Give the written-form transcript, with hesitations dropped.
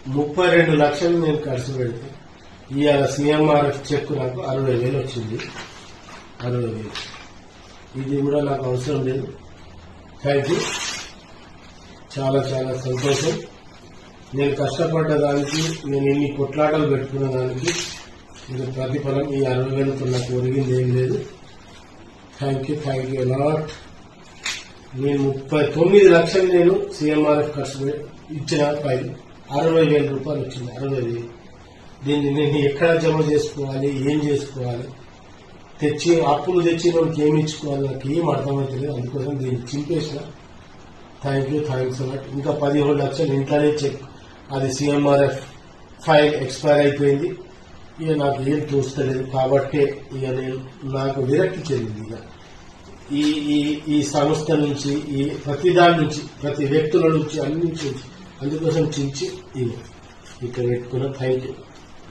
32 లక్షలు నేను ఖర్చు పెడితే ఇవాళ సీఎంఆర్ఎఫ్ చెక్ నాకు 60,000 వచ్చింది. 60,000 ఇది కూడా నాకు అవసరం లేదు. Thank you. చాలా చాలా సంతోషం. నేను కష్టపడ్డ దానికి, నేను ఇన్ని కొట్లాటలు పెట్టుకున్న దానికి ఇది ప్రతిఫలం. ఈ 60,000తో నాకు ఒరిగింది ఏం లేదు. Thank you lot. నేను 39 లక్షలు నేను సీఎంఆర్ఎఫ్ ఖర్చు ఇచ్చిన ఫైల్ 60,000 రూపాయలు వచ్చింది. 60,000 దీన్ని నేను ఎక్కడ జమ చేసుకోవాలి, ఏం చేసుకోవాలి, అప్పులు తెచ్చి మనకి ఏమి ఇచ్చుకోవాలి నాకు ఏం అర్థమవుతలేదు. అందుకోసం దీన్ని చింపేసిన. Thanks a lot. ఇంకా 17 లక్షలు ఇంట్లోనే చెక్, అది సీఎంఆర్ఎఫ్ ఫైల్ ఎక్స్పైర్ అయిపోయింది. ఇక నాకు ఏం చూస్తలేదు కాబట్టి ఇక నేను నాకు విరక్తి చెందింది. ఇక ఈ సంస్థ నుంచి, ఈ ప్రతి దాని నుంచి, ప్రతి వ్యక్తుల నుంచి, అన్ని నుంచి, అందుకోసం చించి ఇక్కడ పెట్టుకున్నా. Thank you.